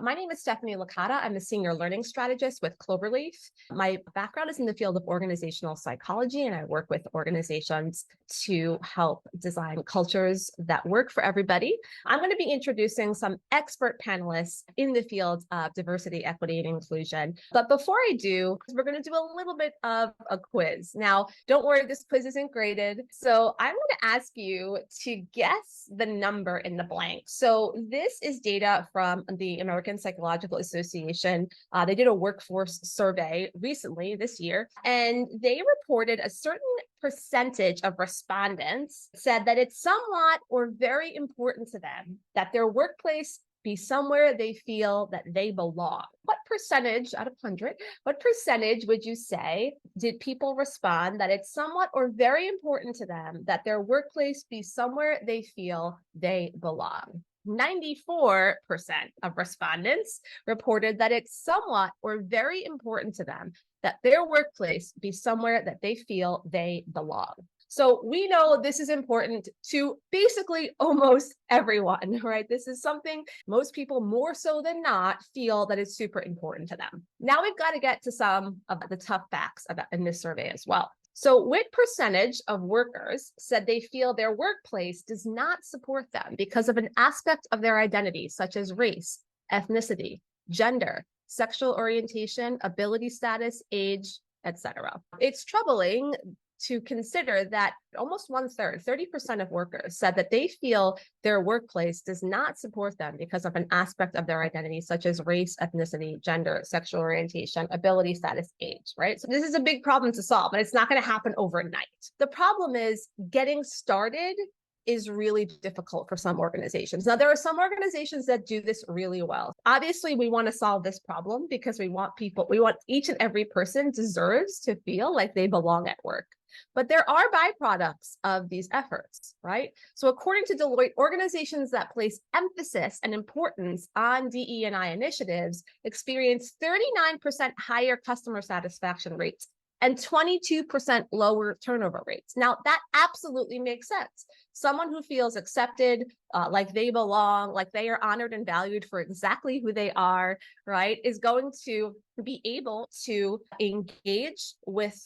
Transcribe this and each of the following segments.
My name is Stephanie Licata. I'm a senior learning strategist with Cloverleaf. My background is in the field of organizational psychology, and I work with organizations to help design cultures that work for everybody. I'm going to be introducing some expert panelists in the field of diversity, equity, and inclusion. But before I do, we're going to do a little bit of a quiz. Now, don't worry, this quiz isn't graded. So I'm going to ask you to guess the number in the blank. So this is data from the American Psychological Association. They did a workforce survey recently this year, and they reported a certain percentage of respondents said that it's somewhat or very important to them that their workplace be somewhere they feel that they belong. What percentage out of 100, what percentage would you say did people respond that it's somewhat or very important to them that their workplace be somewhere they feel they belong? 94% of respondents reported that it's somewhat or very important to them that their workplace be somewhere that they feel they belong. So we know this is important to basically almost everyone, right? This is something most people, more so than not, feel that it's super important to them. Now we've got to get to some of the tough facts about in this survey as well. So what percentage of workers said they feel their workplace does not support them because of an aspect of their identity, such as race, ethnicity, gender, sexual orientation, ability status, age, etc.? It's troubling to consider that almost 1/3, 30% of workers said that they feel their workplace does not support them because of an aspect of their identity, such as race, ethnicity, gender, sexual orientation, ability status, age, right? So this is a big problem to solve, and it's not going to happen overnight. The problem is getting started is really difficult for some organizations. Now, there are some organizations that do this really well. Obviously, we want to solve this problem because we want each and every person deserves to feel like they belong at work. But there are byproducts of these efforts, right? So according to Deloitte, organizations that place emphasis and importance on DE&I initiatives experience 39% higher customer satisfaction rates and 22% lower turnover rates. Now, that absolutely makes sense. Someone who feels accepted, like they belong, like they are honored and valued for exactly who they are, right, is going to be able to engage with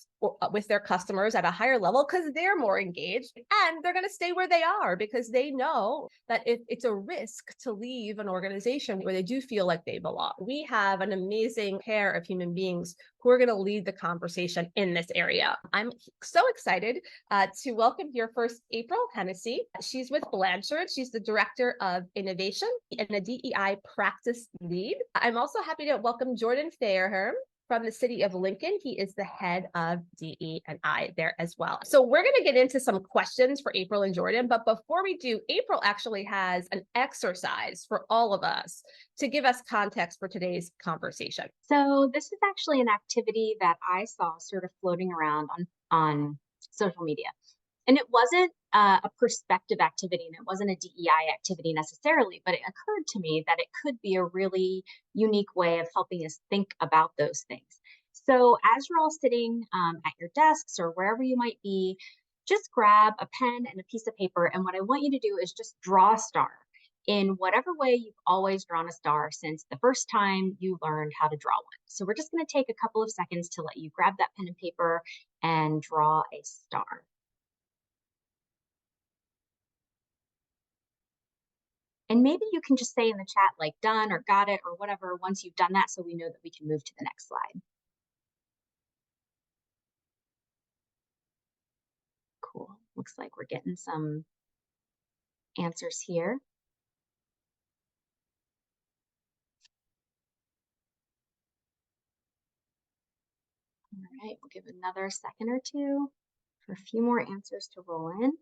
their customers at a higher level because they're more engaged, and they're going to stay where they are because they know that it's a risk to leave an organization where they do feel like they belong. We have an amazing pair of human beings who are going to lead the conversation in this area. I'm so excited to welcome here first April Hennessy. She's with Blanchard. She's the Director of Innovation and the DEI Practice Lead. I'm also happy to welcome Jordan Fairherm from the city of Lincoln. He is the head of DE&I there as well. So we're going to get into some questions for April and Jordan, but before we do, April actually has an exercise for all of us to give us context for today's conversation. So this is actually an activity that I saw sort of floating around on social media. And it wasn't a perspective activity, and it wasn't a DEI activity necessarily, but it occurred to me that it could be a really unique way of helping us think about those things. So as you're all sitting at your desks or wherever you might be, just grab a pen and a piece of paper. And what I want you to do is just draw a star in whatever way you've always drawn a star since the first time you learned how to draw one. So we're just going to take a couple of seconds to let you grab that pen and paper and draw a star. And maybe you can just say in the chat, like done or got it or whatever, once you've done that, so we know that we can move to the next slide. Cool. Looks like we're getting some answers here. All right, we'll give another second or two for a few more answers to roll in.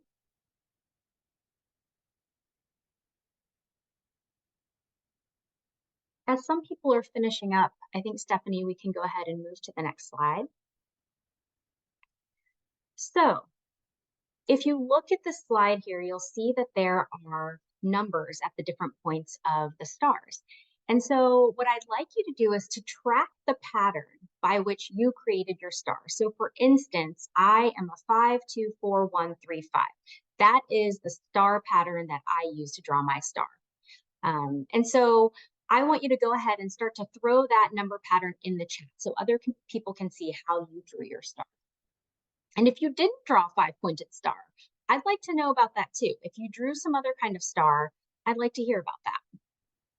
As some people are finishing up, I think, Stephanie, we can go ahead and move to the next slide. So if you look at the slide here, you'll see that there are numbers at the different points of the stars. And so what I'd like you to do is to track the pattern by which you created your star. So for instance, I am a 5, 2, 4, 1, 3, 5. That is the star pattern that I use to draw my star. And so I want you to go ahead and start to throw that number pattern in the chat so other people can see how you drew your star. And if you didn't draw a 5-pointed star, I'd like to know about that too. If you drew some other kind of star, I'd like to hear about that.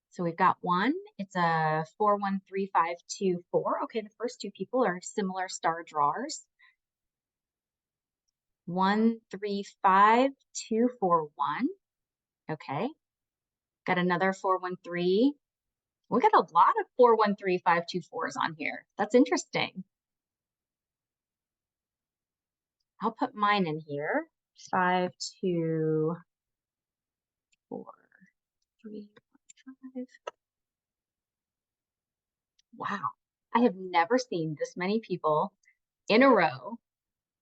So we've got one, it's a 4, 1, 3, 5, 2, 4. Okay, the first two people are similar star drawers. 1, 3, 5, 2, 4, 1. Okay. Got another 4, 1, 3. We got a lot of 4, 1, 3, 5, 2, 4s on here. That's interesting. I'll put mine in here. 5, 2, 4, 3, 5. Wow. I have never seen this many people in a row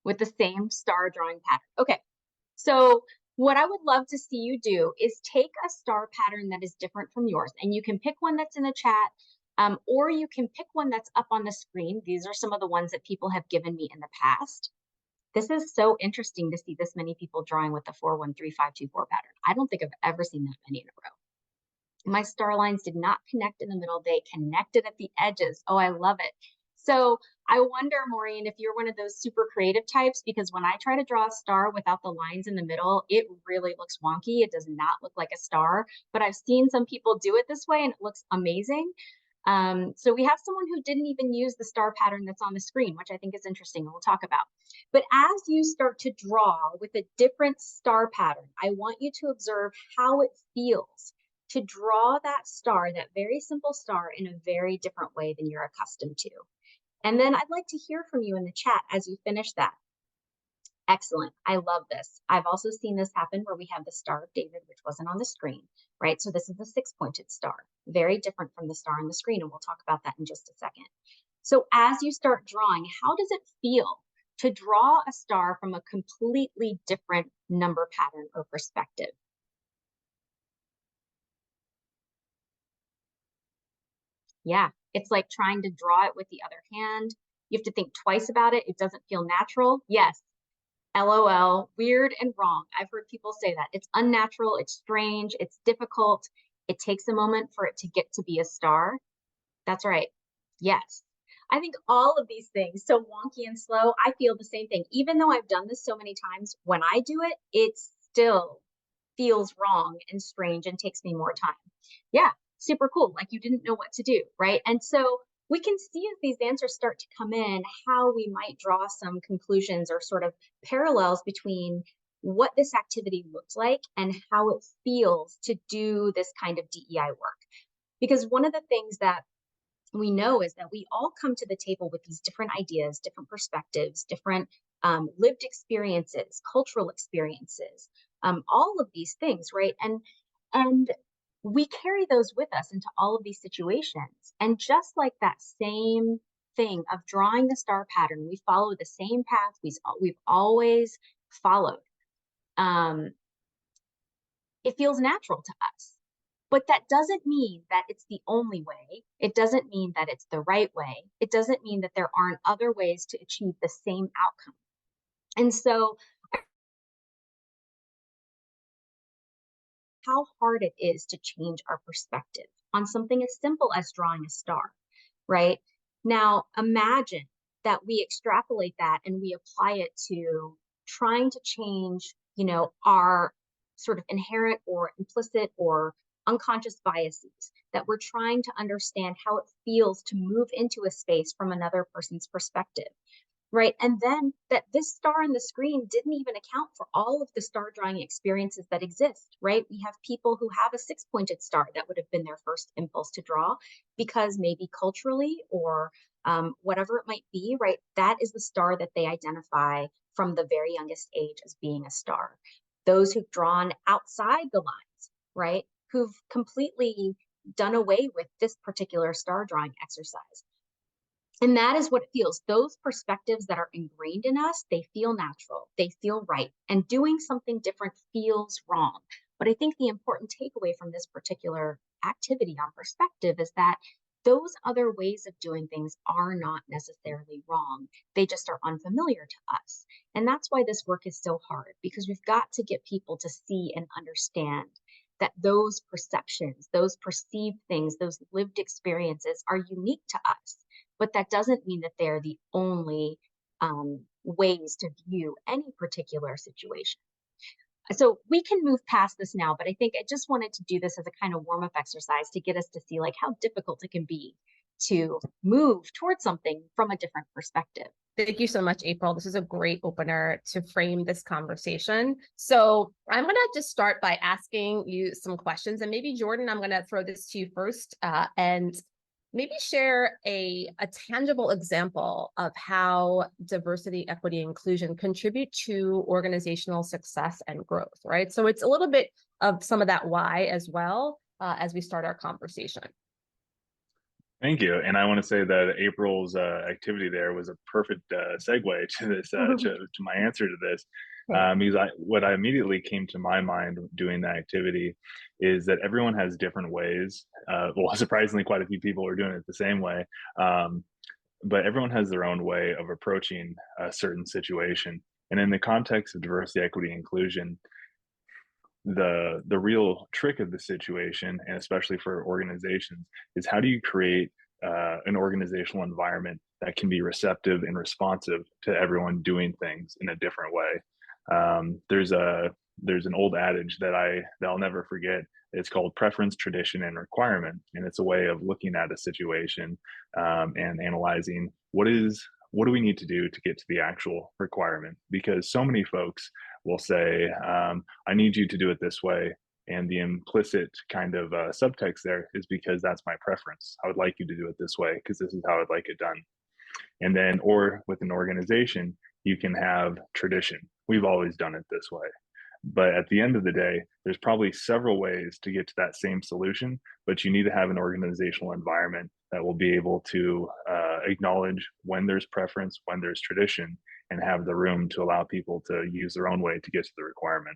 with the same star drawing pattern. Okay. So what I would love to see you do is take a star pattern that is different from yours, and you can pick one that's in the chat, or you can pick one that's up on the screen. These are some of the ones that people have given me in the past. This is so interesting to see this many people drawing with the 4, 1, 3, 5, 2, 4 pattern. I don't think I've ever seen that many in a row. My star lines did not connect in the middle. They connected at the edges. Oh, I love it. So I wonder, Maureen, if you're one of those super creative types, because when I try to draw a star without the lines in the middle, it really looks wonky. It does not look like a star, but I've seen some people do it this way and it looks amazing. So we have someone who didn't even use the star pattern that's on the screen, which I think is interesting and we'll talk about. But as you start to draw with a different star pattern, I want you to observe how it feels to draw that star, that very simple star, in a very different way than you're accustomed to. And then I'd like to hear from you in the chat as you finish that. Excellent. I love this. I've also seen this happen where we have the Star of David, which wasn't on the screen, right? So this is a 6-pointed star, very different from the star on the screen. And we'll talk about that in just a second. So as you start drawing, how does it feel to draw a star from a completely different number pattern or perspective? Yeah, it's like trying to draw it with the other hand. You have to think twice about it. It doesn't feel natural. Yes, LOL, weird and wrong. I've heard people say that. It's unnatural, it's strange, it's difficult. It takes a moment for it to get to be a star. That's right. Yes. I think all of these things, so wonky and slow, I feel the same thing. Even though I've done this so many times, when I do it, it still feels wrong and strange and takes me more time. Yeah, super cool. Like you didn't know what to do, right? And so we can see as these answers start to come in how we might draw some conclusions or sort of parallels between what this activity looks like and how it feels to do this kind of DEI work. Because one of the things that we know is that we all come to the table with these different ideas, different perspectives, different lived experiences, cultural experiences, all of these things, right? And we carry those with us into all of these situations. And just like that same thing of drawing the star pattern, we follow the same path we've always followed. It feels natural to us. But that doesn't mean that it's the only way. It doesn't mean that it's the right way. It doesn't mean that there aren't other ways to achieve the same outcome. And so how hard it is to change our perspective on something as simple as drawing a star, right? Now, imagine that we extrapolate that and we apply it to trying to change, our sort of inherent or implicit or unconscious biases, that we're trying to understand how it feels to move into a space from another person's perspective, right? And then that this star on the screen didn't even account for all of the star drawing experiences that exist, right? We have people who have a 6-pointed star that would have been their first impulse to draw because maybe culturally or whatever it might be, right? That is the star that they identify from the very youngest age as being a star. Those who've drawn outside the lines, right? Who've completely done away with this particular star drawing exercise. And that is what it feels. Those perspectives that are ingrained in us, they feel natural, they feel right. And doing something different feels wrong. But I think the important takeaway from this particular activity on perspective is that those other ways of doing things are not necessarily wrong. They just are unfamiliar to us. And that's why this work is so hard, because we've got to get people to see and understand that those perceptions, those perceived things, those lived experiences are unique to us. But that doesn't mean that they're the only ways to view any particular situation. So we can move past this now, but I think I just wanted to do this as a kind of warm up exercise to get us to see like how difficult it can be to move towards something from a different perspective. Thank you so much, April. This is a great opener to frame this conversation. So I'm going to just start by asking you some questions. And maybe, Jordan, I'm going to throw this to you first and maybe share a tangible example of how diversity, equity, inclusion contribute to organizational success and growth, right? So it's a little bit of some of that why as well as we start our conversation. Thank you. And I want to say that April's activity there was a perfect segue to this, to my answer to this. Because what I immediately came to my mind doing that activity is that everyone has different ways. Well, surprisingly, quite a few people are doing it the same way. But everyone has their own way of approaching a certain situation. And in the context of diversity, equity, inclusion, the real trick of the situation, and especially for organizations, is how do you create an organizational environment that can be receptive and responsive to everyone doing things in a different way. There's an old adage that I'll never forget. It's called preference, tradition, and requirement, and it's a way of looking at a situation and analyzing what do we need to do to get to the actual requirement, because so many folks will say, I need you to do it this way. And the implicit kind of subtext there is because that's my preference. I would like you to do it this way because this is how I'd like it done. And then, or with an organization, you can have tradition. We've always done it this way. But at the end of the day, there's probably several ways to get to that same solution, but you need to have an organizational environment that will be able to acknowledge when there's preference, when there's tradition, and have the room to allow people to use their own way to get to the requirement.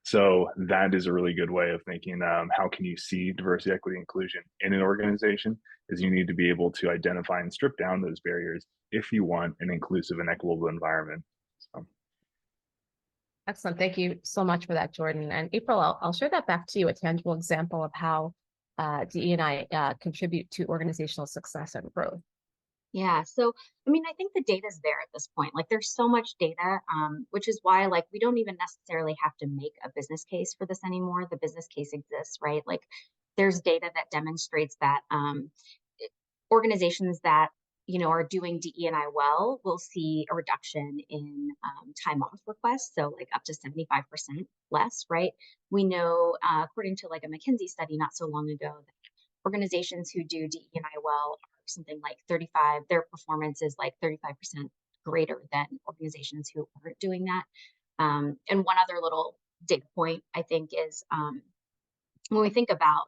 So that is a really good way of thinking, how can you see diversity, equity, inclusion in an organization, is you need to be able to identify and strip down those barriers if you want an inclusive and equitable environment. So. Excellent. Thank you so much for that, Jordan. And April, I'll share that back to you, a tangible example of how DE&I contribute to organizational success and growth. Yeah. So, I mean, I think the data is there at this point. Like, there's so much data, which is why, like, we don't even necessarily have to make a business case for this anymore. The business case exists, right? Like, there's data that demonstrates that organizations that, you know, are doing DE&I well will see a reduction in time off requests. So, like, up to 75% less, right? We know, according to like a McKinsey study not so long ago, that organizations who do DE&I well are something like 35, their performance is like 35% greater than organizations who aren't doing that. And one other little data point, I think, is when we think about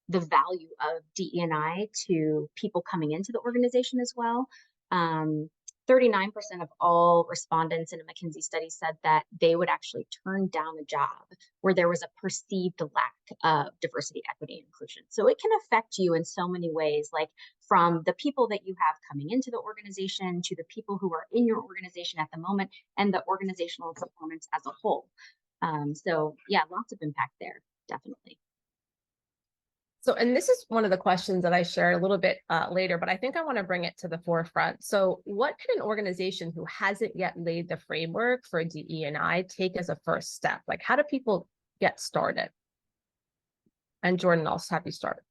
the value of DE&I to people coming into the organization as well, 39% of all respondents in a McKinsey study said that they would actually turn down a job where there was a perceived lack of diversity, equity, and inclusion. So it can affect you in so many ways, like from the people that you have coming into the organization to the people who are in your organization at the moment and the organizational performance as a whole. So yeah, lots of impact there, definitely. So, and this is one of the questions that I shared a little bit later, but I think I want to bring it to the forefront. So what can an organization who hasn't yet laid the framework for DE&I take as a first step? Like, how do people get started? And Jordan, I'll have you start.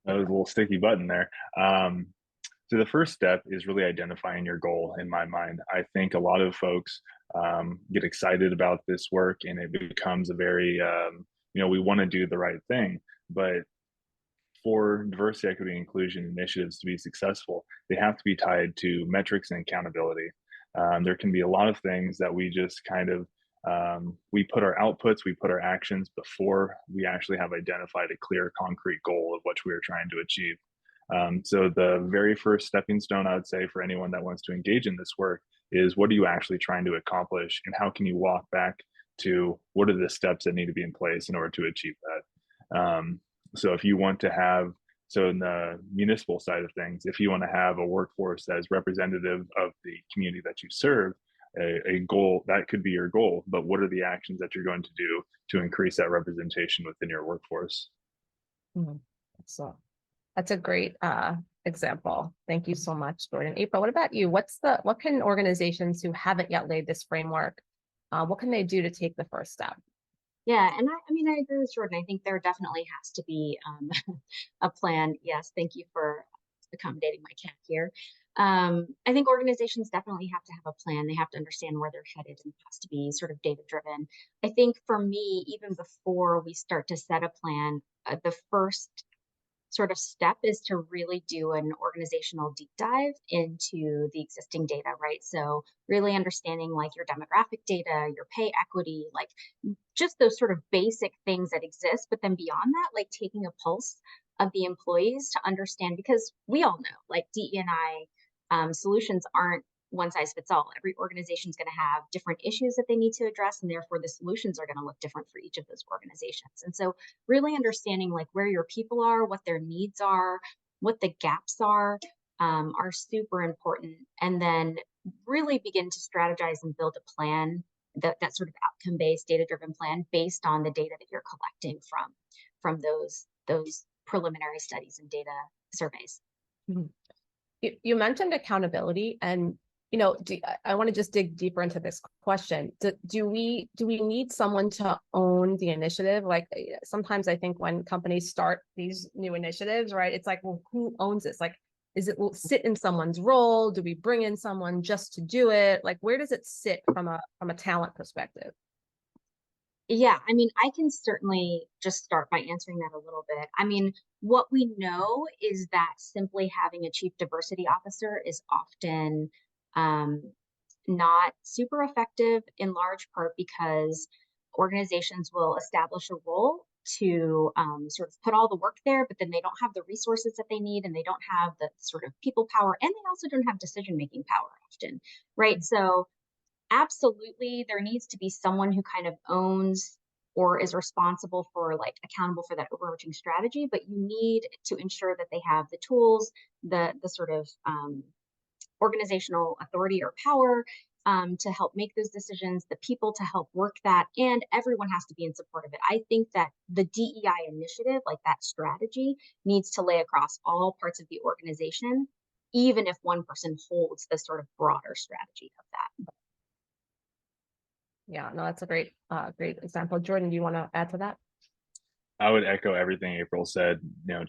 That was a little sticky button there. So the first step is really identifying your goal in my mind. I think a lot of folks get excited about this work and it becomes a very, we want to do the right thing. But for diversity, equity, and inclusion initiatives to be successful, they have to be tied to metrics and accountability. There can be a lot of things that we just kind of, we put our outputs, we put our actions before we actually have identified a clear, concrete goal of what we are trying to achieve. So the very first stepping stone, I would say, for anyone that wants to engage in this work is, what are you actually trying to accomplish, and how can you walk back to what are the steps that need to be in place in order to achieve that? So if you want to have, so in the municipal side of things, if you want to have a workforce that is representative of the community that you serve, a goal that could be your goal, but what are the actions that you're going to do to increase that representation within your workforce? Mhm. So that's a great example. Thank you so much, Jordan. April, what about you? What can organizations who haven't yet laid this framework, what can they do to take the first step? Yeah, and I mean, I agree with Jordan. I think there definitely has to be a plan. Yes, thank you for accommodating my cat here. I think organizations definitely have to have a plan. They have to understand where they're headed, and it has to be sort of data driven. I think for me, even before we start to set a plan, the first sort of step is to really do an organizational deep dive into the existing data, right? So really understanding like your demographic data, your pay equity, like just those sort of basic things that exist. But then beyond that, like taking a pulse of the employees to understand, because we all know like DE&I solutions aren't one size fits all. Every organization is going to have different issues that they need to address, and therefore the solutions are going to look different for each of those organizations. And so really understanding like where your people are, what their needs are, what the gaps are super important. And then really begin to strategize and build a plan, that sort of outcome-based, data-driven plan based on the data that you're collecting from those preliminary studies and data surveys. Mhm. You mentioned accountability, and I want to just dig deeper into this question. Do we need someone to own the initiative? Like sometimes I think when companies start these new initiatives, right, it's like, well, who owns this? Like, will it sit in someone's role? Do we bring in someone just to do it? Like, where does it sit from a talent perspective? Yeah, I mean, I can certainly just start by answering that a little bit. I mean, what we know is that simply having a chief diversity officer is often um, not super effective, in large part because organizations will establish a role to sort of put all the work there, but then they don't have the resources that they need, and they don't have the sort of people power, and they also don't have decision making power often, right? So absolutely, there needs to be someone who kind of owns or is responsible for like accountable for that overarching strategy, but you need to ensure that they have the tools, the sort of organizational authority or power to help make those decisions, the people to help work that, and everyone has to be in support of it. I think that the DEI initiative, like that strategy, needs to lay across all parts of the organization, even if one person holds the sort of broader strategy of that. Yeah, no, that's a great example. Jordan, do you want to add to that? I would echo everything April said,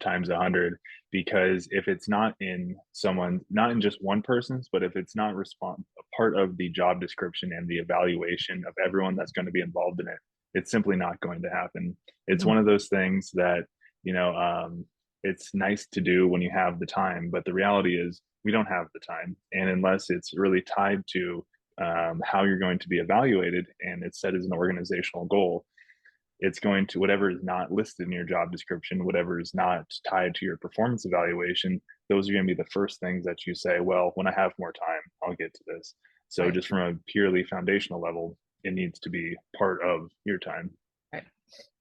times 100, because if it's not in someone, not in just one person's, but if it's not a part of the job description and the evaluation of everyone that's going to be involved in it, it's simply not going to happen. It's one of those things that, you know, um, it's nice to do when you have the time, but the reality is we don't have the time. And unless it's really tied to how you're going to be evaluated and it's set as an organizational goal, it's going to whatever is not listed in your job description, whatever is not tied to your performance evaluation, those are going to be the first things that you say, well, when I have more time, I'll get to this. So Right. just from a purely foundational level, it needs to be part of your time. Right.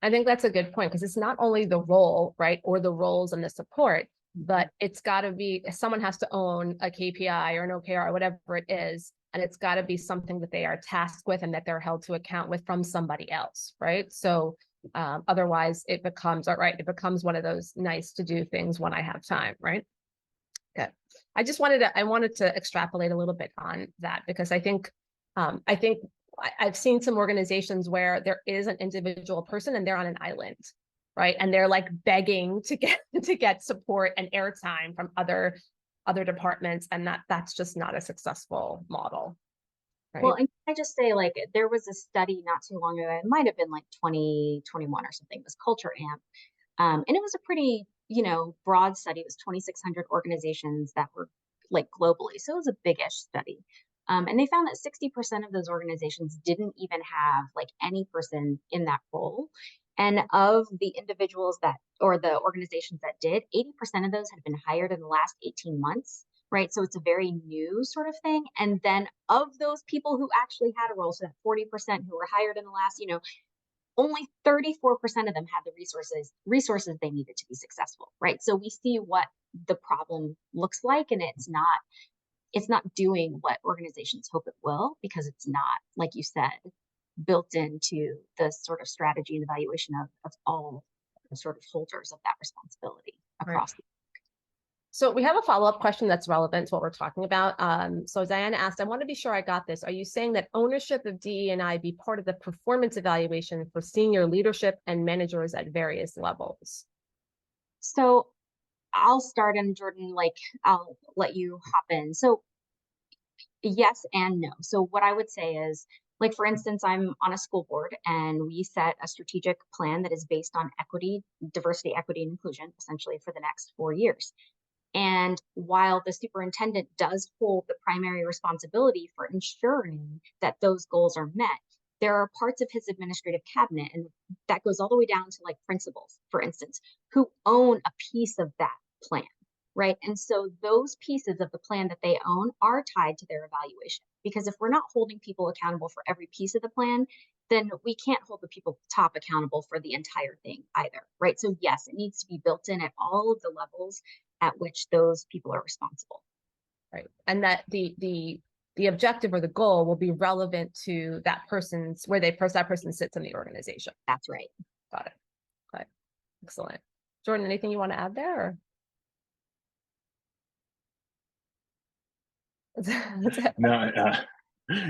I think that's a good point, because it's not only the role, right, or the roles and the support, but it's got to be, someone has to own a KPI or an OKR or whatever it is, and it's got to be something that they are tasked with and that they're held to account with from somebody else, right? So otherwise it becomes, all right, it becomes one of those nice to do things when I have time, right? Okay. I wanted to extrapolate a little bit on that, because I think I've seen some organizations where there is an individual person and they're on an island, right? And they're like begging to get support and airtime from other departments, and that's just not a successful model, Well, right? and can I just say, like, there was a study not too long ago, it might have been like 2021 or something, it was Culture Amp. And it was a pretty, broad study. It was 2,600 organizations that were like globally. So it was a big-ish study. And they found that 60% of those organizations didn't even have like any person in that role. And of the individuals that, or the organizations that did, 80% of those had been hired in the last 18 months, right? So it's a very new sort of thing. And then of those people who actually had a role, so that 40% who were hired in the last, only 34% of them had the resources they needed to be successful, right? So we see what the problem looks like, and it's not it's not doing what organizations hope it will, because it's not, like you said, built into the sort of strategy and evaluation of all the sort of holders of that responsibility across. So we have a follow-up question that's relevant to what we're talking about. So Diana asked, I want to be sure I got this. Are you saying that ownership of DE&I be part of the performance evaluation for senior leadership and managers at various levels? So I'll start, and Jordan, like, I'll let you hop in. So yes and no. So what I would say is, like, for instance, I'm on a school board and we set a strategic plan that is based on equity, diversity, equity, and inclusion, essentially for the next 4 years. And while the superintendent does hold the primary responsibility for ensuring that those goals are met, there are parts of his administrative cabinet, and that goes all the way down to like principals, for instance, who own a piece of that plan, right? And so those pieces of the plan that they own are tied to their evaluation. Because if we're not holding people accountable for every piece of the plan, then we can't hold the people top accountable for the entire thing either, right? So yes, it needs to be built in at all of the levels at which those people are responsible. Right. And that the objective or the goal will be relevant to that person's, where that person sits in the organization. That's right. Got it. Okay. Excellent. Jordan, anything you want to add there? Or?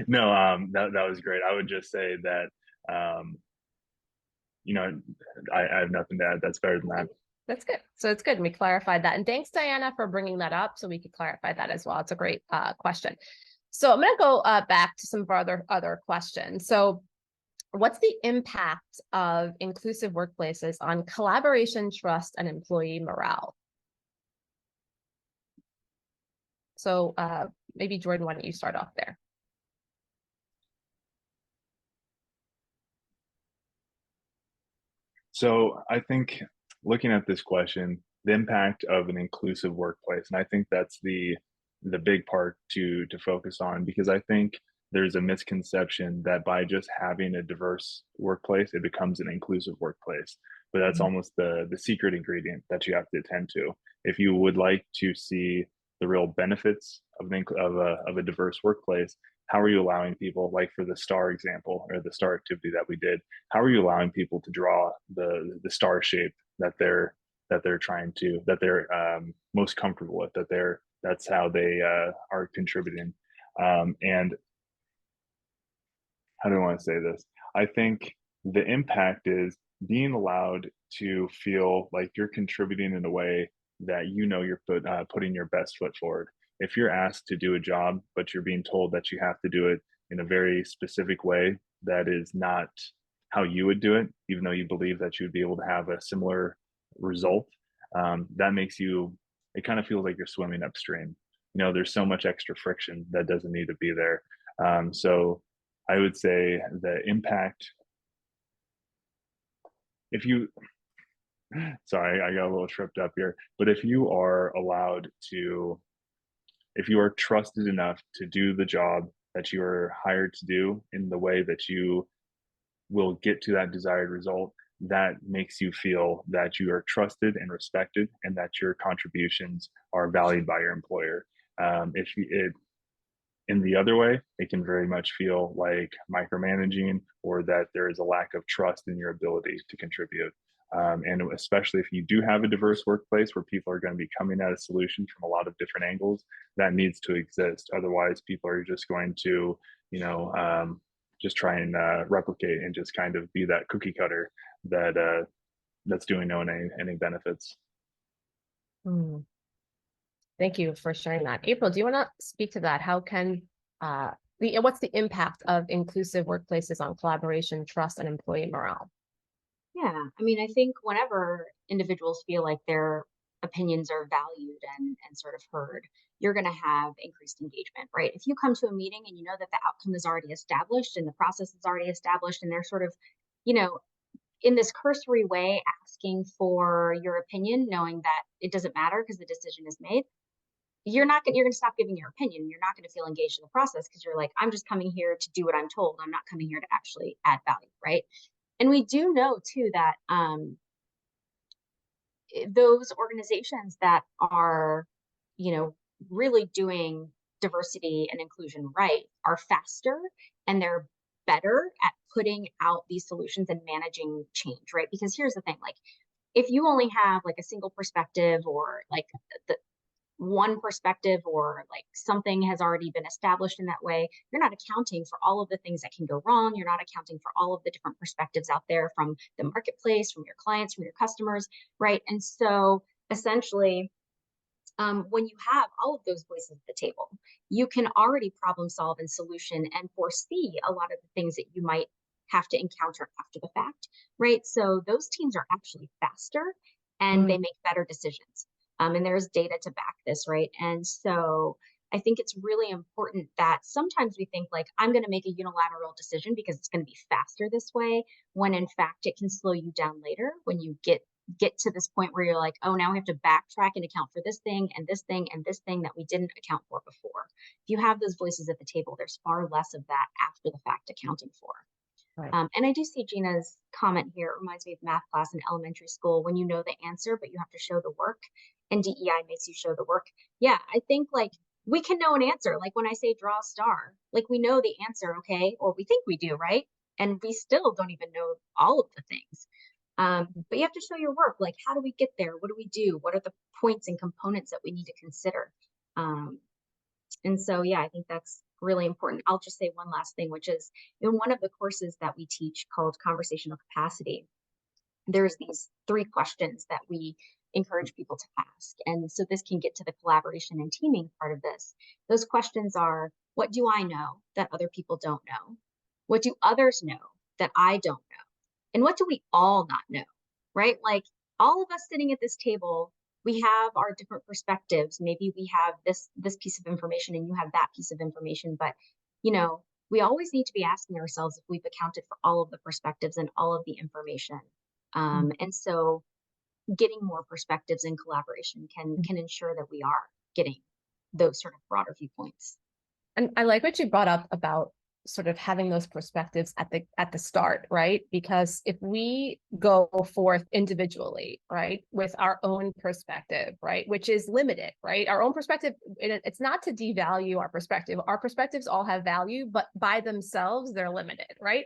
No, that was great. I would just say that, I have nothing to add. That's better than that. That's good. So it's good. We clarified that. And thanks, Diana, for bringing that up so we could clarify that as well. It's a great question. So I'm going to go back to some of our other questions. So what's the impact of inclusive workplaces on collaboration, trust, and employee morale? So maybe Jordan, why don't you start off there? So I think looking at this question, the impact of an inclusive workplace, and I think that's the big part to focus on, because I think there's a misconception that by just having a diverse workplace, it becomes an inclusive workplace. But that's almost the secret ingredient that you have to attend to. If you would like to see the real benefits of a diverse workplace, how are you allowing people, like for the STAR example or the STAR activity that we did, how are you allowing people to draw the star shape that they're most comfortable with, that's how they are contributing. And how do I want to say this? I think the impact is being allowed to feel like you're contributing in a way that you're putting your best foot forward. If you're asked to do a job, but you're being told that you have to do it in a very specific way that is not how you would do it, even though you believe that you would be able to have a similar result, that makes it kind of feels like you're swimming upstream. There's so much extra friction that doesn't need to be there. So I would say the impact, sorry, I got a little tripped up here, but if you are trusted enough to do the job that you are hired to do in the way that you will get to that desired result, that makes you feel that you are trusted and respected, and that your contributions are valued by your employer. In the other way, it can very much feel like micromanaging, or that there is a lack of trust in your ability to contribute. And especially if you do have a diverse workplace where people are going to be coming at a solution from a lot of different angles, that needs to exist. Otherwise, people are just going to, just try and replicate and just kind of be that cookie cutter that's doing no any benefits. Thank you for sharing that. April, do you want to speak to that? How can what's the impact of inclusive workplaces on collaboration, trust, and employee morale? Yeah, I mean, I think whenever individuals feel like their opinions are valued and sort of heard, you're going to have increased engagement, right? If you come to a meeting and you know that the outcome is already established and the process is already established, and they're sort of, in this cursory way asking for your opinion, knowing that it doesn't matter because the decision is made, you're going to stop giving your opinion. You're not going to feel engaged in the process because you're like, I'm just coming here to do what I'm told. I'm not coming here to actually add value, right? And we do know too that those organizations that are, really doing diversity and inclusion right are faster, and they're better at putting out these solutions and managing change, right? Because here's the thing, like if you only have like a single perspective, or like the one perspective, or like something has already been established in that way, you're not accounting for all of the things that can go wrong. You're not accounting for all of the different perspectives out there from the marketplace, from your clients, from your customers, right? And so essentially, when you have all of those voices at the table, you can already problem solve and solution and foresee a lot of the things that you might have to encounter after the fact, right? So those teams are actually faster, and they make better decisions. And there's data to back this, right? And so I think it's really important that sometimes we think like, I'm going to make a unilateral decision because it's going to be faster this way, when in fact it can slow you down later when you get to this point where you're like, oh, now we have to backtrack and account for this thing and this thing and this thing that we didn't account for before. If you have those voices at the table, there's far less of that after the fact accounting for. Right. And I do see Gina's comment here. It reminds me of math class in elementary school, when you know the answer, but you have to show the work, and DEI makes you show the work. Yeah, I think like we can know an answer. Like when I say draw a star, like we know the answer, okay? Or we think we do, right? And we still don't even know all of the things. But you have to show your work. Like, how do we get there? What do we do? What are the points and components that we need to consider? And so, yeah, I think that's really important. I'll just say one last thing, which is in one of the courses that we teach called Conversational Capacity, there's these 3 questions that we encourage people to ask. And so this can get to the collaboration and teaming part of this. Those questions are, what do I know that other people don't know? What do others know that I don't know? And what do we all not know, right? Like all of us sitting at this table, we have our different perspectives. Maybe we have this piece of information and you have that piece of information, but we always need to be asking ourselves if we've accounted for all of the perspectives and all of the information. And so getting more perspectives in collaboration can ensure that we are getting those sort of broader viewpoints. And I like what you brought up about sort of having those perspectives at the start, right? Because if we go forth individually, right, with our own perspective, right, which is limited, right? Our own perspective, it's not to devalue our perspective. Our perspectives all have value, but by themselves, they're limited, right?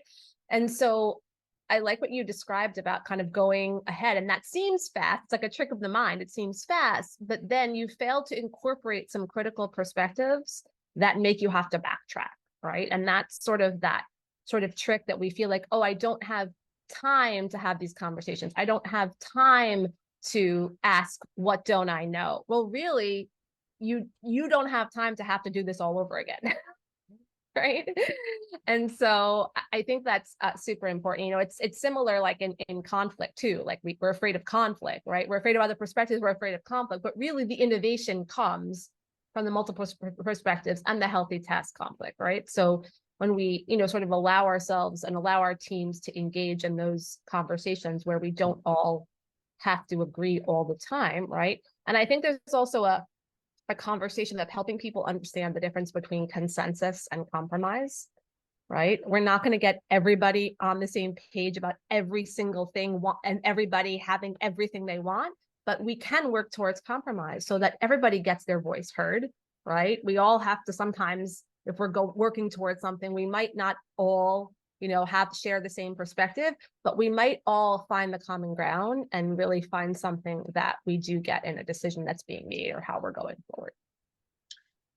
And so I like what you described about kind of going ahead, and that seems fast. It's like a trick of the mind. It seems fast, but then you fail to incorporate some critical perspectives that make you have to backtrack, right? And that's sort of that sort of trick that we feel like, oh, I don't have time to have these conversations. I don't have time to ask, what don't I know? Well, really, you don't have time to have to do this all over again. Right. And so I think that's super important. It's similar like in conflict too. Like we're afraid of conflict, right? We're afraid of other perspectives. We're afraid of conflict, but really the innovation comes from the multiple perspectives and the healthy task conflict, right? So when we, sort of allow ourselves and allow our teams to engage in those conversations where we don't all have to agree all the time, right? And I think there's also a conversation that's helping people understand the difference between consensus and compromise, right? We're not going to get everybody on the same page about every single thing and everybody having everything they want, but we can work towards compromise so that everybody gets their voice heard, right? We all have to sometimes, if we're working towards something, we might not all have to share the same perspective, but we might all find the common ground and really find something that we do get in a decision that's being made or how we're going forward.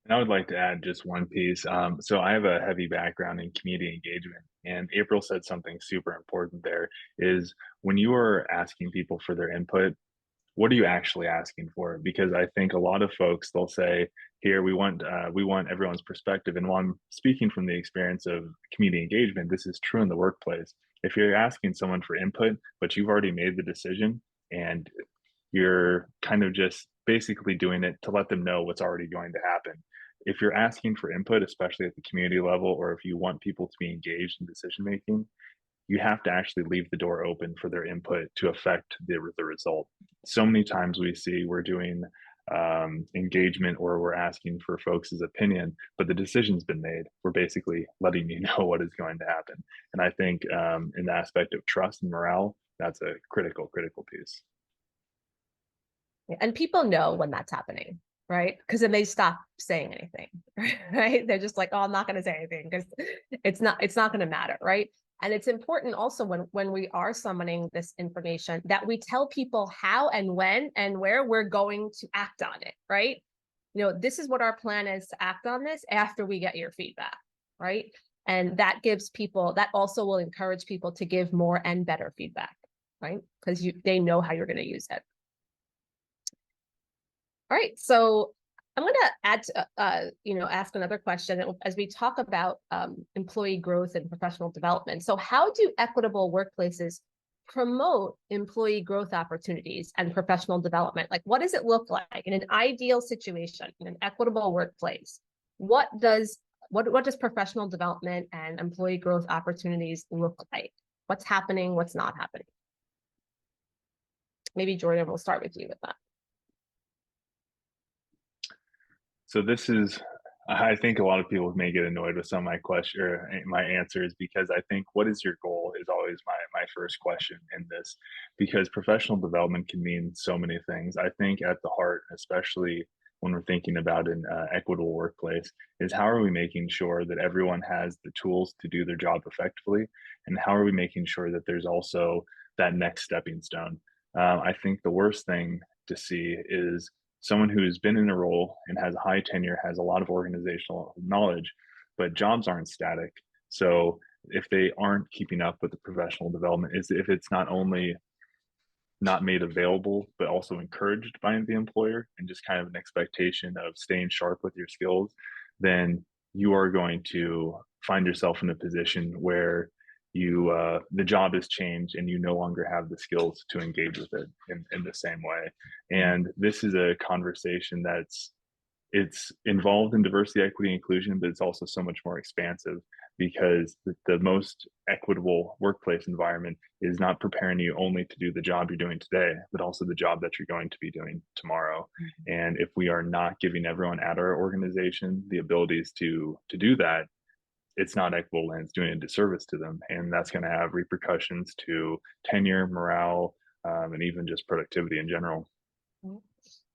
And I would like to add just one piece. So I have a heavy background in community engagement, and April said something super important there is when you are asking people for their input, what are you actually asking for? Because I think a lot of folks, they'll say, here, we want everyone's perspective. And while I'm speaking from the experience of community engagement, this is true in the workplace. If you're asking someone for input, but you've already made the decision and you're kind of just basically doing it to let them know what's already going to happen. If you're asking for input, especially at the community level, or if you want people to be engaged in decision making, you have to actually leave the door open for their input to affect the result. So many times we see we're doing engagement or we're asking for folks' opinion, but the decision's been made. We're basically letting you know what is going to happen. And I think in the aspect of trust and morale, that's a critical piece. And people know when that's happening, right? Because then they stop saying anything, right? They're just like, oh, I'm not going to say anything because it's not going to matter, right? And it's important also when we are summoning this information that we tell people how and when and where we're going to act on it, right? This is what our plan is to act on this after we get your feedback, right? And that also will encourage people to give more and better feedback, right? Because they know how you're going to use it. All right, so I'm going to add, ask another question as we talk about employee growth and professional development. So how do equitable workplaces promote employee growth opportunities and professional development? Like, what does it look like in an ideal situation, in an equitable workplace? What does professional development and employee growth opportunities look like? What's happening? What's not happening? Maybe Jordan, we'll start with you with that. So this is, I think a lot of people may get annoyed with some of my question or my answers, because I think what is your goal is always my first question in this, because professional development can mean so many things. I think at the heart, especially when we're thinking about an equitable workplace, is how are we making sure that everyone has the tools to do their job effectively, and how are we making sure that there's also that next stepping stone. I think the worst thing to see is someone who's been in a role and has a high tenure, has a lot of organizational knowledge, but jobs aren't static. So if they aren't keeping up with the professional development, if it's not only not made available, but also encouraged by the employer, and just kind of an expectation of staying sharp with your skills, then you are going to find yourself in a position where the job has changed and you no longer have the skills to engage with it in the same way. And this is a conversation it's involved in diversity, equity, inclusion, but it's also so much more expansive, because the most equitable workplace environment is not preparing you only to do the job you're doing today, but also the job that you're going to be doing tomorrow. Mm-hmm. And if we are not giving everyone at our organization the abilities to do that, it's not equitable and it's doing a disservice to them. And that's going to have repercussions to tenure, morale, and even just productivity in general.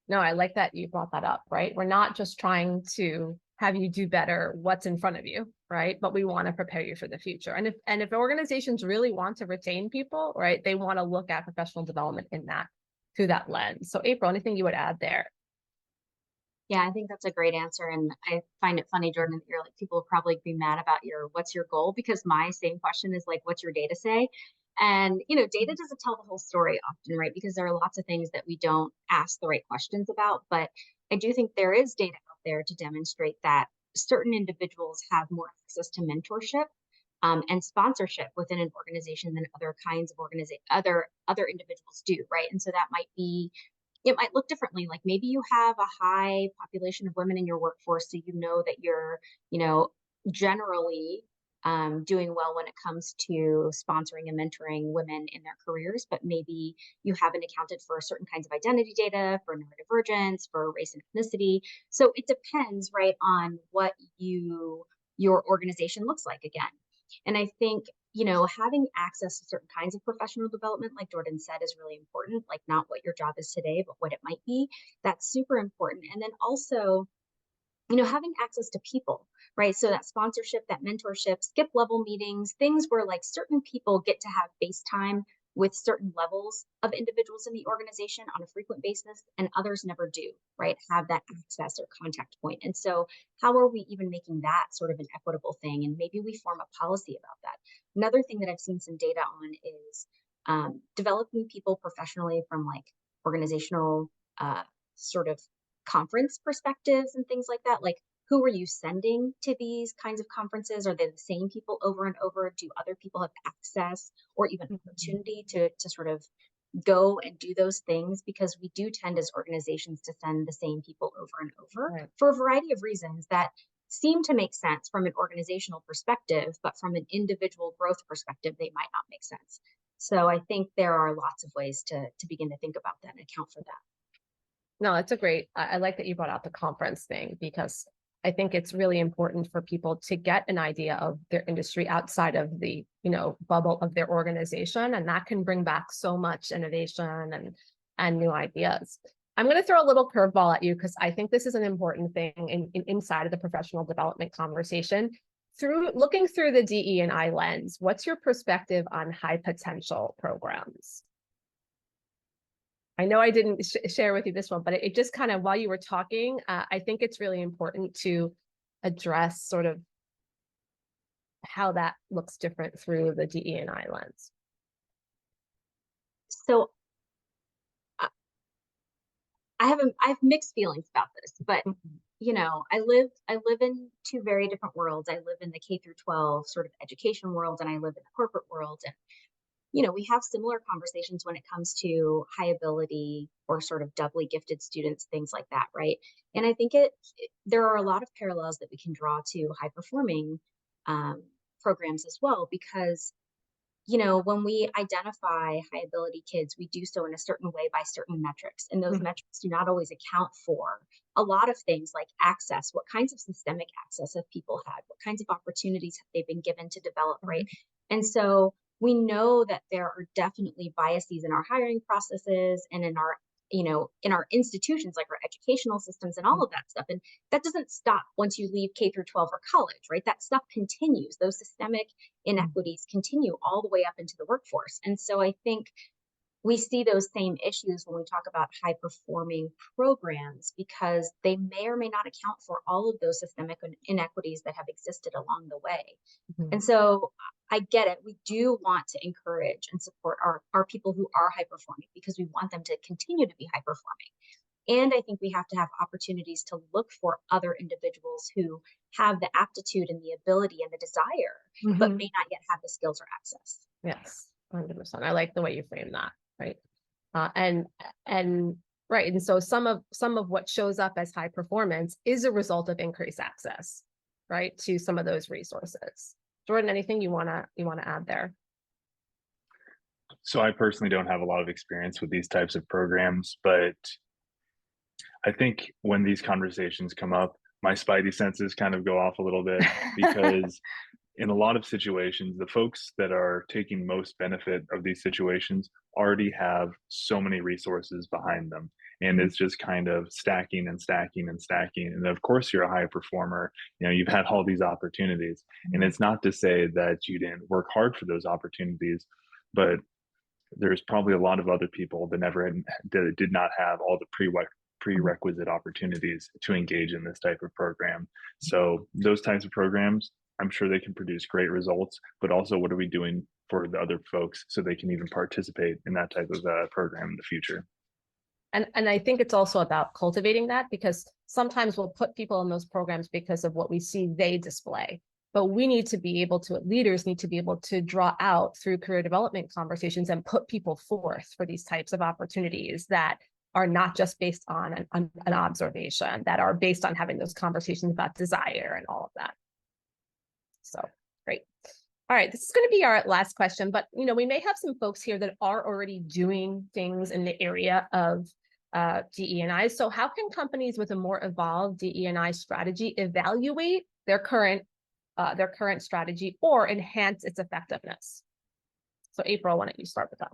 No, I like that you brought that up, right? We're not just trying to have you do better what's in front of you, right? But we want to prepare you for the future. And if organizations really want to retain people, right, they want to look at professional development through that lens. So April, anything you would add there? Yeah, I think that's a great answer. And I find it funny, Jordan, that you're like, people will probably be mad about what's your goal? Because my same question is like, what's your data say? And, data doesn't tell the whole story often, right? Because there are lots of things that we don't ask the right questions about. But I do think there is data out there to demonstrate that certain individuals have more access to mentorship and sponsorship within an organization than other kinds of other individuals do, right? And so it might look differently. Like maybe you have a high population of women in your workforce, so that you're, generally doing well when it comes to sponsoring and mentoring women in their careers, but maybe you haven't accounted for certain kinds of identity data, for neurodivergence, for race and ethnicity. So it depends, right, on what your organization looks like again. And I think, having access to certain kinds of professional development, like Jordan said, is really important, like not what your job is today, but what it might be. That's super important. And then also, having access to people, right? So that sponsorship, that mentorship, skip level meetings, things where like certain people get to have face time with certain levels of individuals in the organization on a frequent basis, and others never do, right? Have that access or contact point. And so how are we even making that sort of an equitable thing? And maybe we form a policy about that. Another thing that I've seen some data on is developing people professionally from like organizational sort of conference perspectives and things like that. Like, who are you sending to these kinds of conferences? Are they the same people over and over? Do other people have access or even opportunity to sort of go and do those things? Because we do tend as organizations to send the same people over and over, right, for a variety of reasons that seem to make sense from an organizational perspective, but from an individual growth perspective, they might not make sense. So I think there are lots of ways to begin to think about that and account for that. No, it's I like that you brought out the conference thing, because I think it's really important for people to get an idea of their industry outside of the, bubble of their organization. And that can bring back so much innovation and new ideas. I'm going to throw a little curveball at you because I think this is an important thing inside of the professional development conversation. Looking through the DE&I lens, what's your perspective on high potential programs? I know I didn't share with you this one, but it just kind of, while you were talking, I think it's really important to address sort of how that looks different through the DE&I lens. So I have mixed feelings about this, but you know, I live in two very different worlds. I live in the K through 12 sort of education world, and I live in the corporate world. And you know, we have similar conversations when it comes to high ability or sort of doubly gifted students, things like that, right? And I think there are a lot of parallels that we can draw to high performing programs as well, because you know, when we identify high ability kids, we do so in a certain way by certain metrics. And those metrics do not always account for a lot of things like access. What kinds of systemic access have people had? What kinds of opportunities have they been given to develop, right? And so we know that there are definitely biases in our hiring processes and in our, you know, in our institutions, like our educational systems and all of that stuff. And that doesn't stop once you leave K through 12 or college, right? That stuff continues. Those systemic inequities continue all the way up into the workforce. And so I think we see those same issues when we talk about high performing programs, because they may or may not account for all of those systemic inequities that have existed along the way. And so I get it. We do want to encourage and support our people who are high performing, because we want them to continue to be high performing. And I think we have to have opportunities to look for other individuals who have the aptitude and the ability and the desire, but may not yet have the skills or access. Yes, 100%. I like the way you frame that, right? And right. And so some of what shows up as high performance is a result of increased access, right, to some of those resources. Jordan, anything you wanna add there? So I personally don't have a lot of experience with these types of programs, but I think when these conversations come up, my spidey senses kind of go off a little bit, because in a lot of situations, the folks that are taking most benefit of these situations already have so many resources behind them. And it's just kind of stacking and stacking and stacking. And of course, you're a high performer. You know, you've had all these opportunities. And it's not to say that you didn't work hard for those opportunities, but there's probably a lot of other people that that did not have all the prerequisite opportunities to engage in this type of program. So those types of programs, I'm sure they can produce great results, but also what are we doing for the other folks so they can even participate in that type of program in the future? And I think it's also about cultivating that, because sometimes we'll put people in those programs because of what we see they display. But we need to be able to, leaders need to be able to draw out through career development conversations and put people forth for these types of opportunities that are not just based on an observation, that are based on having those conversations about desire and all of that. So great. All right, this is going to be our last question, but you know, we may have some folks here that are already doing things in the area of DE&I. So how can companies with a more evolved DE&I strategy evaluate their current strategy or enhance its effectiveness? So April, why don't you start with that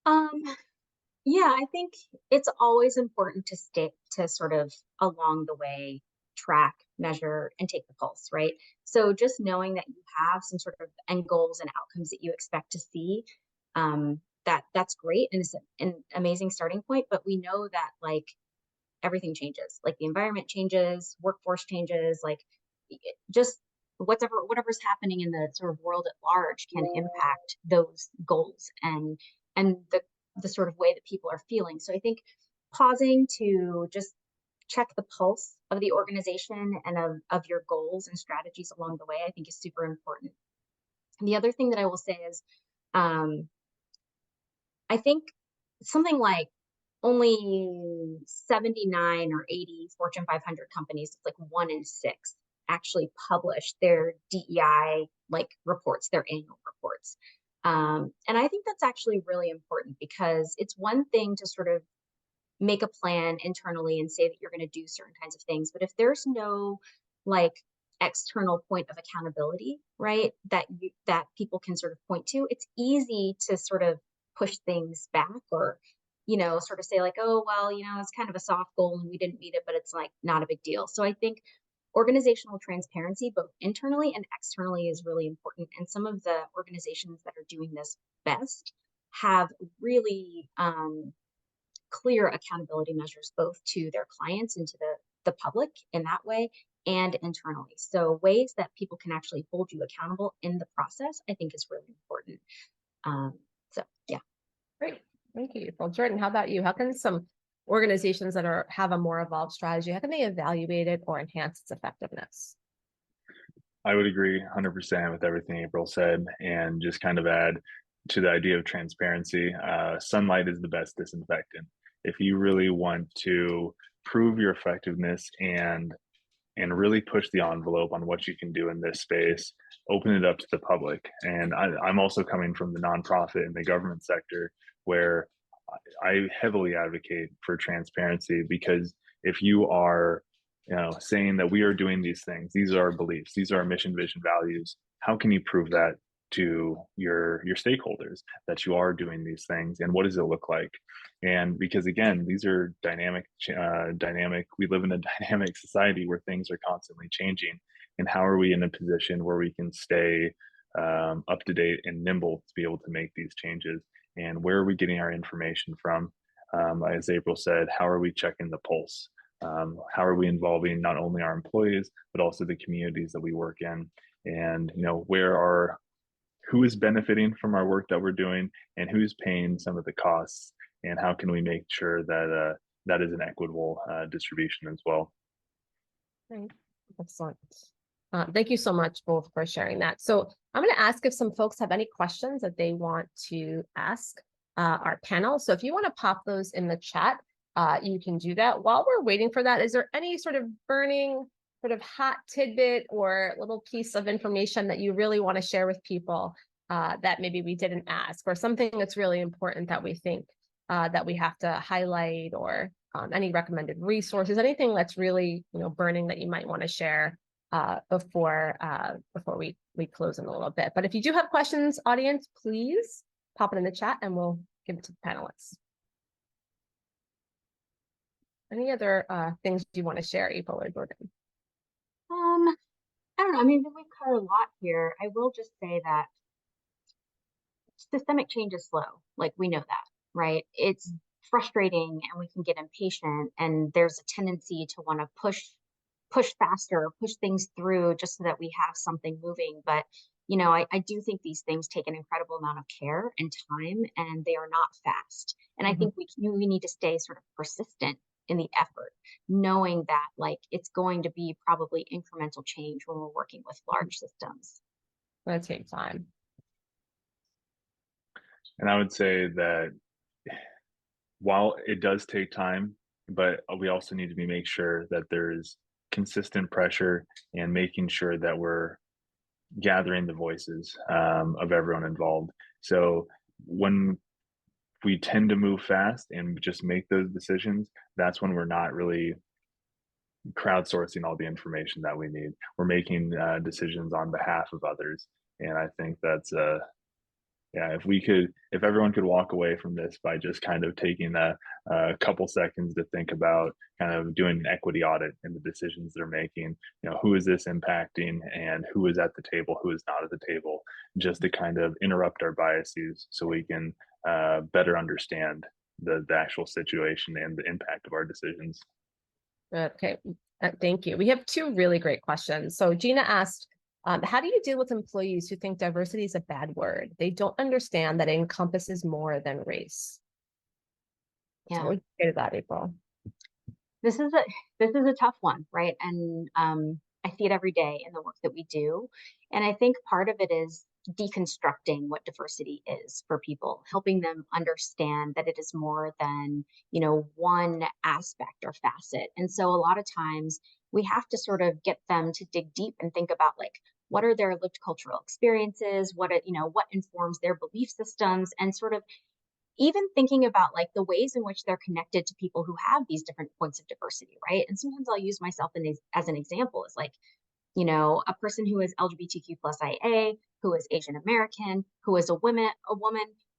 one? Yeah, I think it's always important to stick to sort of along the way track, measure, and take the pulse, right? So just knowing that you have some sort of end goals and outcomes that you expect to see, that's great, and it's an amazing starting point. But we know that like everything changes, like the environment changes, workforce changes, like just whatever's happening in the sort of world at large can impact those goals and the sort of way that people are feeling. So I think pausing to just check the pulse of the organization and of your goals and strategies along the way, I think is super important. And the other thing that I will say is, I think something like only 79 or 80 Fortune 500 companies, like 1 in 6, actually publish their DEI like reports, their annual reports. And I think that's actually really important, because it's one thing to sort of make a plan internally and say that you're going to do certain kinds of things, but if there's no like external point of accountability, right, that people can sort of point to, it's easy to sort of push things back or sort of say like, oh, well, it's kind of a soft goal and we didn't meet it, but it's like not a big deal. So I think organizational transparency, both internally and externally, is really important. And some of the organizations that are doing this best have really clear accountability measures, both to their clients and to the public in that way, and internally. So ways that people can actually hold you accountable in the process, I think, is really important. So yeah. Great. Thank you. Well, Jordan, how about you? How can some organizations that have a more evolved strategy, how can they evaluate it or enhance its effectiveness? I would agree 100% with everything April said, and just kind of add to the idea of transparency. Sunlight is the best disinfectant. If you really want to prove your effectiveness and really push the envelope on what you can do in this space, open it up to the public. And I'm also coming from the nonprofit and the government sector, where I heavily advocate for transparency, because if you are, saying that we are doing these things, these are our beliefs, these are our mission, vision, values, how can you prove that to your stakeholders that you are doing these things, and what does it look like? And because again, these are dynamic. We live in a dynamic society where things are constantly changing, and how are we in a position where we can stay up to date and nimble to be able to make these changes? And where are we getting our information from? As April said, how are we checking the pulse? How are we involving not only our employees but also the communities that we work in? And who is benefiting from our work that we're doing, and who's paying some of the costs, and how can we make sure that that is an equitable distribution as well? Right. Excellent. Thank you so much both for sharing that. So I'm going to ask if some folks have any questions that they want to ask our panel. So if you want to pop those in the chat, you can do that. While we're waiting for that, is there any sort of burning, sort of hot tidbit or little piece of information that you really want to share with people that maybe we didn't ask, or something that's really important that we think that we have to highlight, or any recommended resources, anything that's really, burning that you might want to share before we close in a little bit. But if you do have questions, audience, please pop it in the chat and we'll give it to the panelists. Any other things you want to share, April or Jordan? I don't know. I mean, we've covered a lot here. I will just say that systemic change is slow. Like, we know that, right? It's frustrating and we can get impatient, and there's a tendency to want to push faster, push things through just so that we have something moving. But, I do think these things take an incredible amount of care and time, and they are not fast. And I think we need to stay sort of persistent in the effort, knowing that like it's going to be probably incremental change when we're working with large systems. Going to take time. And I would say that while it does take time, but we also need to make sure that there's consistent pressure, and making sure that we're gathering the voices of everyone involved. So when we tend to move fast and just make those decisions, that's when we're not really crowdsourcing all the information that we need. We're making decisions on behalf of others. And I think that's if everyone could walk away from this by just kind of taking a couple seconds to think about kind of doing an equity audit in the decisions they're making, who is this impacting, and who is at the table, who is not at the table, just to kind of interrupt our biases so we can better understand the actual situation and the impact of our decisions. Okay, thank you. We have two really great questions. So Gina asked, how do you deal with employees who think diversity is a bad word? They don't understand that it encompasses more than race. Yeah. So what would you say to that, April? This is a tough one, right? And I see it every day in the work that we do. And I think part of it is deconstructing what diversity is for people, helping them understand that it is more than, one aspect or facet. And so a lot of times we have to sort of get them to dig deep and think about like, what are their lived cultural experiences? What informs their belief systems, and sort of even thinking about like the ways in which they're connected to people who have these different points of diversity, right? And sometimes I'll use myself as an example, is like, a person who is LGBTQ plus IA, who is Asian American, who is a woman,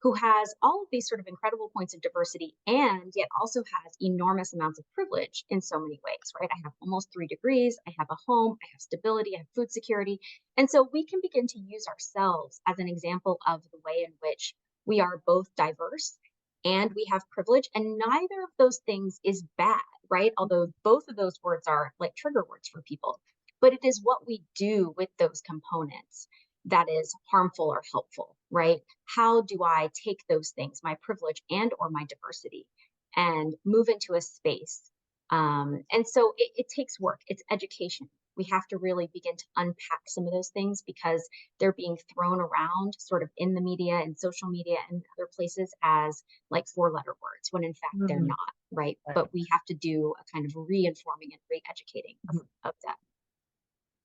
who has all of these sort of incredible points of diversity and yet also has enormous amounts of privilege in so many ways, right? I have almost 3 degrees, I have a home, I have stability, I have food security. And so we can begin to use ourselves as an example of the way in which we are both diverse and we have privilege, and neither of those things is bad, right? Although both of those words are like trigger words for people, but it is what we do with those components that is harmful or helpful, right? How do I take those things, my privilege and or my diversity, and move into a space? And so it takes work. It's education. We have to really begin to unpack some of those things because they're being thrown around sort of in the media and social media and other places as like 4-letter words, when in fact they're not, right? Right. But we have to do a kind of re-informing and re-educating of that.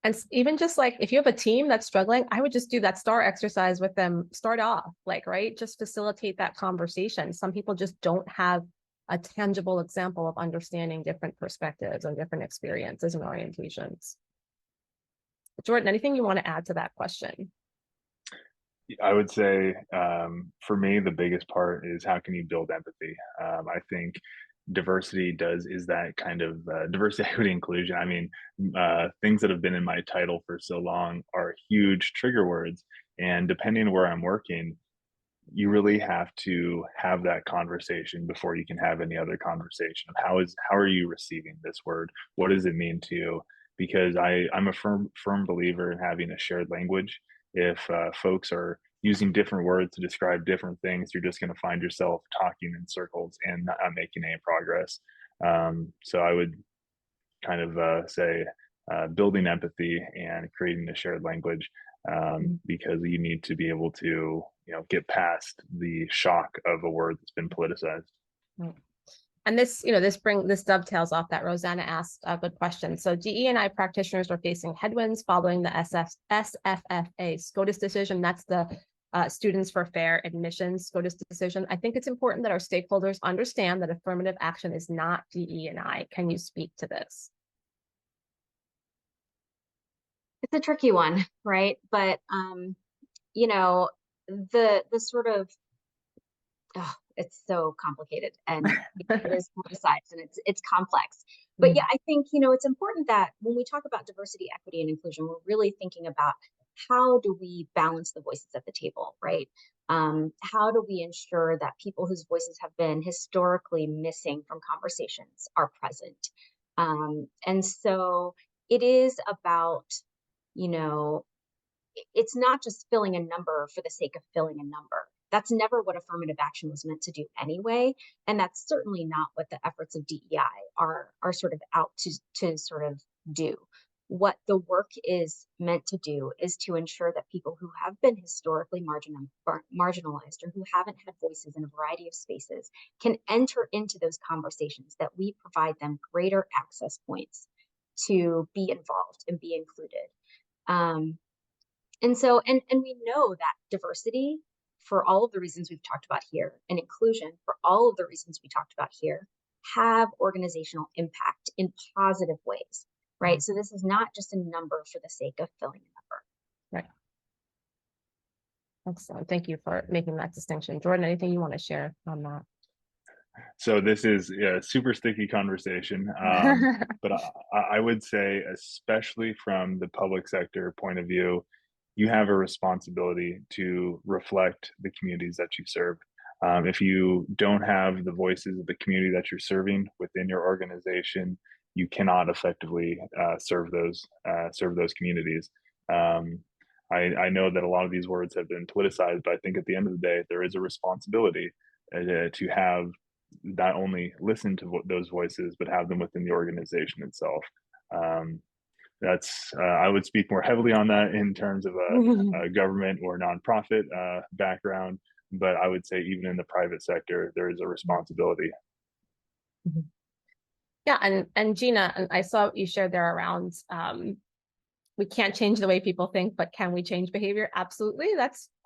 And even just like if you have a team that's struggling, I would just do that STAR exercise with them, start off, like, right? Just facilitate that conversation. Some people just don't have a tangible example of understanding different perspectives and different experiences and orientations. Jordan, anything you want to add to that question? I would say for me, the biggest part is how can you build empathy? I think diversity is that kind of diversity, equity, inclusion. I mean, things that have been in my title for so long are huge trigger words. And depending on where I'm working, you really have to have that conversation before you can have any other conversation of how are you receiving this word? What does it mean to you? Because I'm a firm believer in having a shared language. If folks are using different words to describe different things, you're just going to find yourself talking in circles and not making any progress. So I would kind of say building empathy and creating a shared language, because you need to be able to get past the shock of a word that's been politicized. Right. And this, this dovetails off that. Rosanna asked a good question. So DE&I practitioners are facing headwinds following the SFFA SCOTUS decision. That's the Students for Fair Admissions SCOTUS decision. I think it's important that our stakeholders understand that affirmative action is not DE&I. Can you speak to this? It's a tricky one, right? But the sort of it's so complicated and it is politicized and it's complex. But yeah, I think it's important that when we talk about diversity, equity, and inclusion, we're really thinking about how do we balance the voices at the table, right? How do we ensure that people whose voices have been historically missing from conversations are present? And so it is about, it's not just filling a number for the sake of filling a number. That's never what affirmative action was meant to do anyway. And that's certainly not what the efforts of DEI are sort of out to sort of do. What the work is meant to do is to ensure that people who have been historically marginalized or who haven't had voices in a variety of spaces can enter into those conversations, that we provide them greater access points to be involved and be included. And so, and we know that diversity, for all of the reasons we've talked about here, and inclusion, for all of the reasons we talked about here, have organizational impact in positive ways, right? So this is not just a number for the sake of filling a number. Right. Excellent. Thank you for making that distinction. Jordan, anything you want to share on that? So this is a super sticky conversation, but I would say, especially from the public sector point of view, you have a responsibility to reflect the communities that you serve. If you don't have the voices of the community that you're serving within your organization, you cannot effectively serve those communities. I know that a lot of these words have been politicized, but I think at the end of the day, there is a responsibility to have not only listen to those voices, but have them within the organization itself. That's I would speak more heavily on that in terms of a government or nonprofit background, but I would say even in the private sector, there is a responsibility. Yeah, and Gina, I saw what you shared there around we can't change the way people think, but can we change behavior? Absolutely.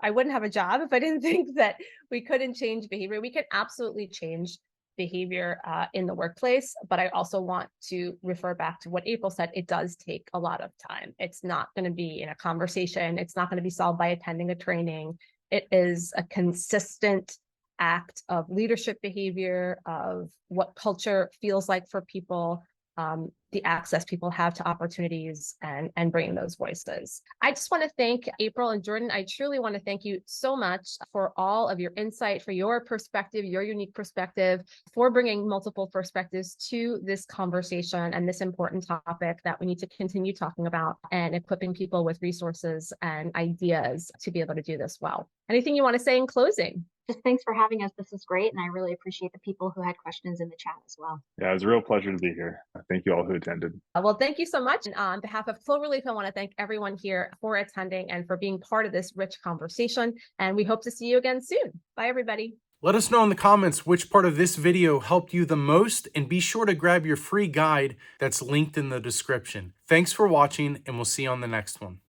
I wouldn't have a job if I didn't think that we couldn't change behavior. We can absolutely change behavior in the workplace, but I also want to refer back to what April said. It does take a lot of time. It's not going to be in a conversation. It's not going to be solved by attending a training. It is a consistent act of leadership behavior, of what culture feels like for people, the access people have to opportunities, and bringing those voices. I just want to thank April and Jordan. I truly want to thank you so much for all of your insight, for your perspective, your unique perspective, for bringing multiple perspectives to this conversation and this important topic that we need to continue talking about, and equipping people with resources and ideas to be able to do this well. Anything you want to say in closing? Just thanks for having us. This is great. And I really appreciate the people who had questions in the chat as well. Yeah, it was a real pleasure to be here. Thank you all who attended. Well, thank you so much. And on behalf of Cloverleaf, I want to thank everyone here for attending and for being part of this rich conversation. And we hope to see you again soon. Bye, everybody. Let us know in the comments which part of this video helped you the most, and be sure to grab your free guide that's linked in the description. Thanks for watching, and we'll see you on the next one.